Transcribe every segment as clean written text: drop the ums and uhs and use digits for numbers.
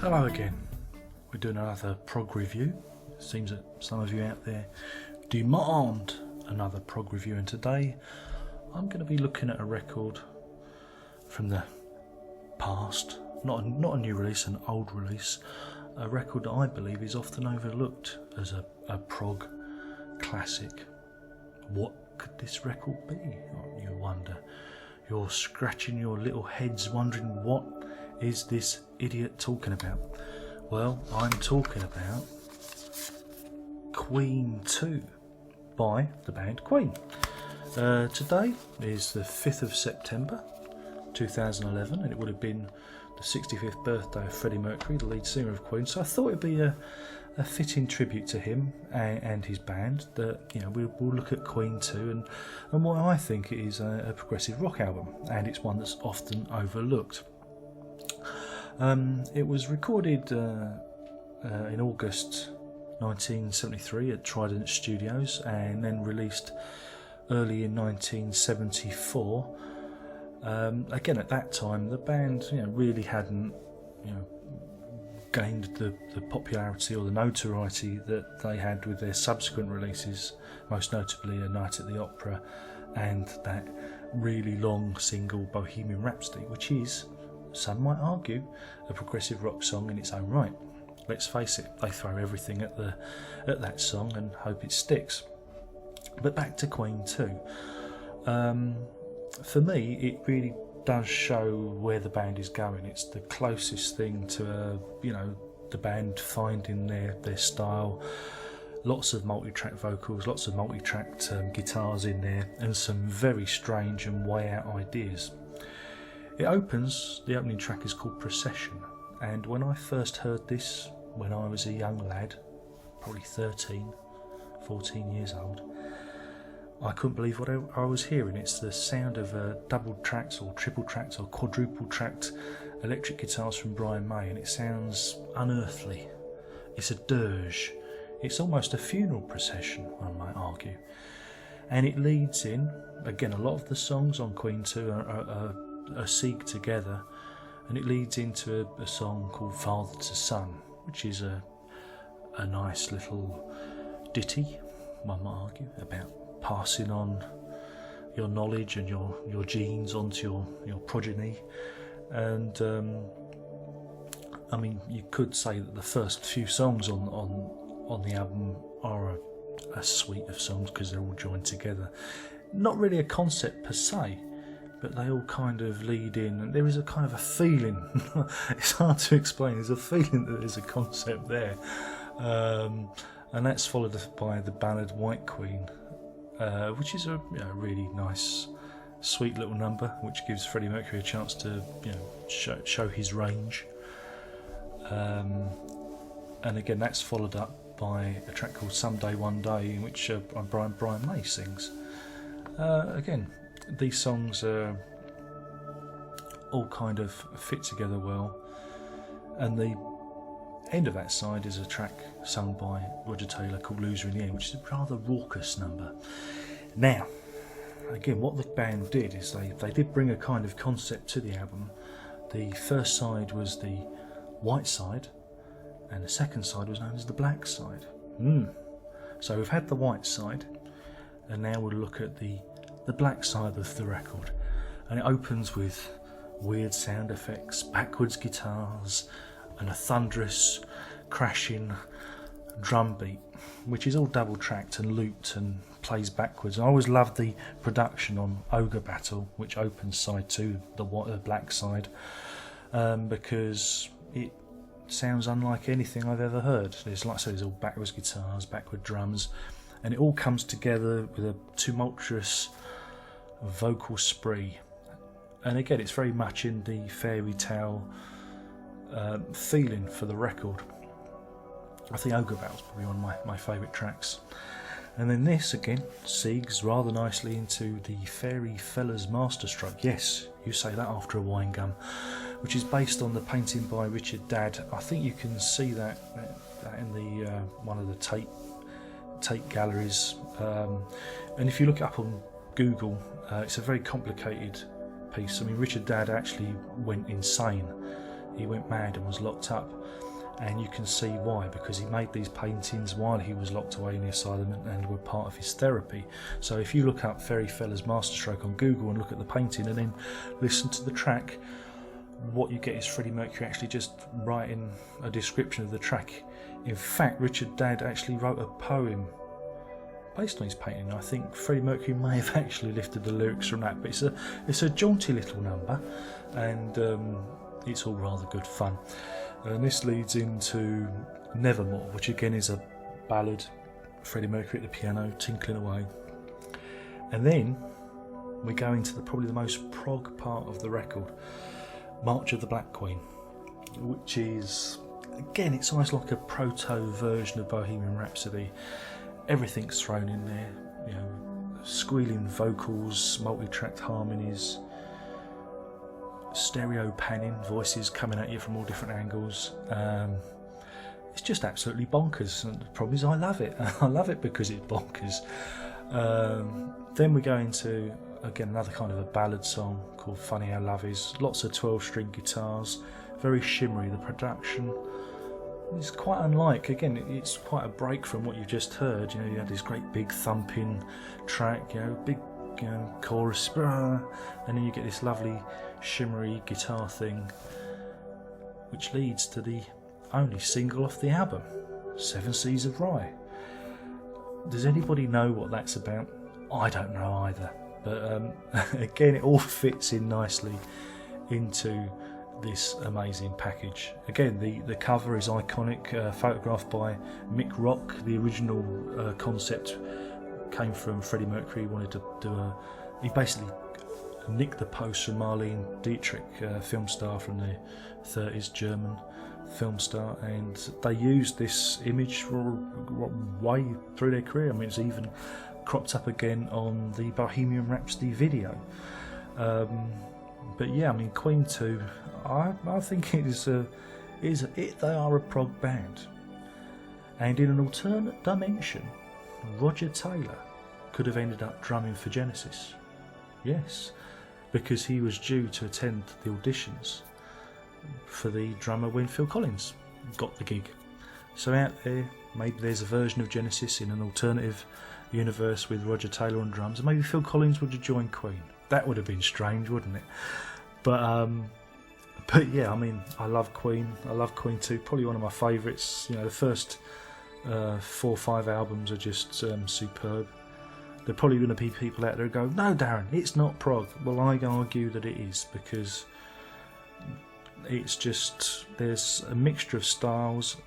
Hello again. We're doing another prog review. It seems that some of you out there demand another prog review, and today I'm going to be looking at a record from the past, not a new release, an old release, a record that I believe is often overlooked as a prog classic. What could this record be? You wonder. You're scratching your little heads wondering, what is this idiot talking about? Well, I'm talking about Queen 2 by the band Queen. Today is the 5th of September 2011, and it would have been the 65th birthday of Freddie Mercury, the lead singer of Queen, so I thought it'd be a fitting tribute to him and his band that, you know, we'll look at Queen 2 and what I think is a progressive rock album, and it's one that's often overlooked. It was recorded in August 1973 at Trident Studios, and then released early in 1974. Again, at that time, the band, really hadn't, gained the popularity or the notoriety that they had with their subsequent releases, most notably A Night at the Opera and that really long single Bohemian Rhapsody, which is, some might argue, a progressive rock song in its own right. Let's face it, they throw everything at that song and hope it sticks. But back to Queen 2. For me, it really does show where the band is going. It's the closest thing to the band finding their style. Lots of multi-track vocals, lots of multi-tracked guitars in there, and some very strange and way out ideas. It opens, the opening track is called Procession, and when I first heard this when I was a young lad, probably 13, 14 years old, I couldn't believe what I was hearing. It's the sound of double tracked or triple tracked or quadruple tracked electric guitars from Brian May, and it sounds unearthly. It's a dirge. It's almost a funeral procession, one might argue. And it leads in, again, a lot of the songs on Queen 2 are segged together, and it leads into a song called Father to Son, which is a nice little ditty, one might argue, about passing on your knowledge and your genes onto your progeny. And you could say that the first few songs on the album are a suite of songs because they're all joined together. Not really a concept per se, but they all kind of lead in, and there is a kind of a feeling. It's hard to explain. There's a feeling that there's a concept there, and that's followed by the ballad White Queen, which is a really nice, sweet little number, which gives Freddie Mercury a chance to show his range. And again, that's followed up by a track called Someday One Day, in which Brian May sings. Again, these songs all kind of fit together well, and the end of that side is a track sung by Roger Taylor called Loser in the End, which is a rather raucous number. Now, again, what the band did is they did bring a kind of concept to the album. The first side was the white side, and the second side was known as the black side. So we've had the white side, and now we'll look at the black side of the record, and it opens with weird sound effects, backwards guitars, and a thunderous crashing drum beat, which is all double tracked and looped and plays backwards. I always loved the production on Ogre Battle, which opens side 2, the black side, because it sounds unlike anything I've ever heard. There's, like I said, there's all backwards guitars, backward drums, and it all comes together with a tumultuous vocal spree. And again, it's very much in the fairy tale feeling for the record. I think Ogre Battle's probably one of my favourite tracks. And then this again segues rather nicely into the Fairy Fella's Masterstroke. Yes, you say that after a wine gum, which is based on the painting by Richard Dadd. I think you can see that in the one of the Tate galleries, and if you look it up on Google, it's a very complicated piece. I mean, Richard Dadd actually went insane he went mad and was locked up. And you can see why, because he made these paintings while he was locked away in the asylum and were part of his therapy. So if you look up Ferry Fella's Masterstroke on Google and look at the painting and then listen to the track, what you get is Freddie Mercury actually just writing a description of the track. In fact, Richard Dadd actually wrote a poem based on his painting. I think Freddie Mercury may have actually lifted the lyrics from that, but it's a jaunty little number, and it's all rather good fun. And this leads into Nevermore, which again is a ballad, Freddie Mercury at the piano, tinkling away. And then we go into probably the most prog part of the record, March of the Black Queen, which is, again, it's almost like a proto version of Bohemian Rhapsody. Everything's thrown in there, you know, squealing vocals, multi-tracked harmonies, stereo panning, voices coming at you from all different angles. It's just absolutely bonkers, and the problem is I love it. I love it because it's bonkers. Then we go into, again, another kind of a ballad song called Funny How Love Is. Lots of 12-string guitars, very shimmery. The production is quite unlike, again, it's quite a break from what you've just heard. You know, you had this great big thumping track, you know, big, you know, chorus, and then you get this lovely shimmery guitar thing, which leads to the only single off the album, Seven Seas of Rye. Does anybody know what that's about? I don't know either, but again, it all fits in nicely into this amazing package. Again, the cover is iconic, photographed by Mick Rock. The original concept came from Freddie Mercury. He wanted to do he basically nicked the post from Marlene Dietrich, film star from the 30s, German film star, and they used this image for way through their career. I mean, it's even cropped up again on the Bohemian Rhapsody video. But yeah, I mean, Queen 2, I think they are a prog band. And in an alternate dimension, Roger Taylor could have ended up drumming for Genesis. Yes, because he was due to attend the auditions for the drummer when Phil Collins got the gig. So out there, maybe there's a version of Genesis in an alternative universe with Roger Taylor on drums, and maybe Phil Collins would have joined Queen. That would have been strange, wouldn't it? But yeah, I mean, I love Queen. I love Queen 2, probably one of my favourites. You know, the first 4 or 5 albums are just superb. There are probably going to be people out there who go, no, Darren, it's not prog. Well, I argue that it is, because it's just, there's a mixture of styles.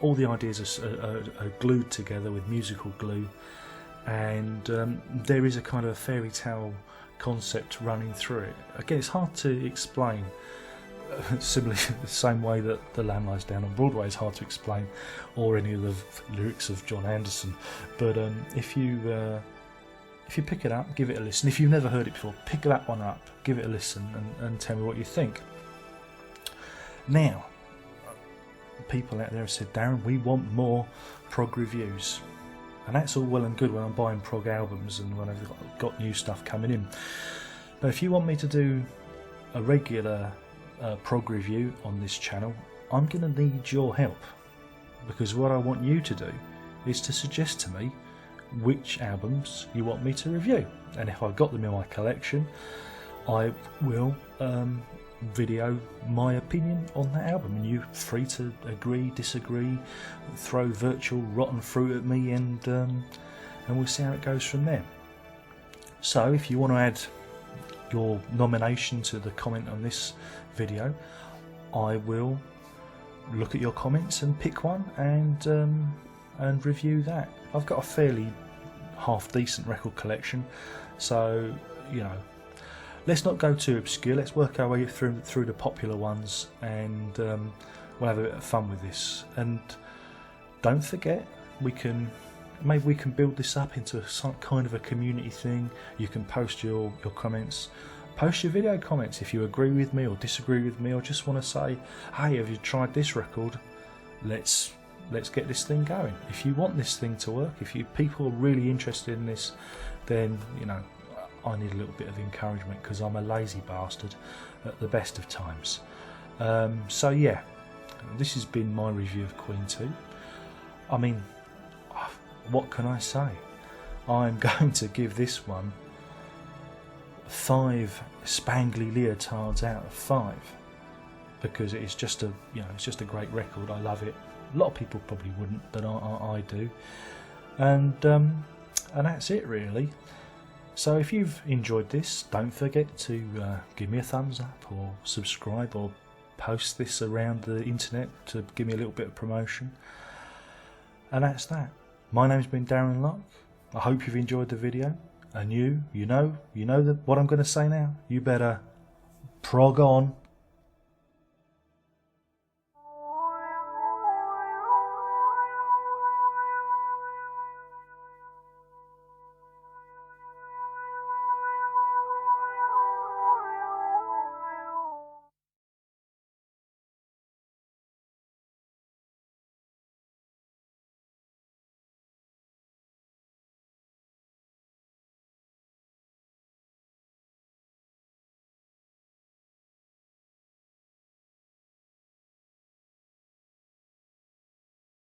All the ideas are glued together with musical glue, and there is a kind of fairy tale concept running through it. Again, it's hard to explain. Similarly, the same way that The Lamb Lies Down on Broadway is hard to explain, or any of the lyrics of John Anderson. But if you pick it up, give it a listen. If you've never heard it before, pick that one up, give it a listen, and tell me what you think. Now, people out there have said, Darren, we want more prog reviews. And that's all well and good when I'm buying prog albums and when I've got new stuff coming in. But if you want me to do a regular prog review on this channel, I'm going to need your help, because what I want you to do is to suggest to me which albums you want me to review, and if I've got them in my collection, I will video my opinion on that album, and you're free to agree, disagree, throw virtual rotten fruit at me, and we'll see how it goes from there. So if you want to add your nomination to the comment on this video, I will look at your comments and pick one and review that. I've got a fairly half decent record collection, so you know, let's not go too obscure. Let's work our way through the popular ones, and we'll have a bit of fun with this. And don't forget, maybe we can build this up into some kind of a community thing. You can post your comments, post your video comments if you agree with me or disagree with me, or just want to say, hey, have you tried this record? Let's get this thing going. If you want this thing to work, if people are really interested in this, then you know, I need a little bit of encouragement because I'm a lazy bastard at the best of times. So yeah, this has been my review of Queen 2. I mean, what can I say? I'm going to give this one 5 spangly leotards out of 5 because it's just a it's just a great record. I love it. A lot of people probably wouldn't, but I do. And that's it really. So if you've enjoyed this, don't forget to give me a thumbs up or subscribe or post this around the internet to give me a little bit of promotion. And that's that. My name's been Darren Locke. I hope you've enjoyed the video. And you know what I'm going to say now. You better prog on.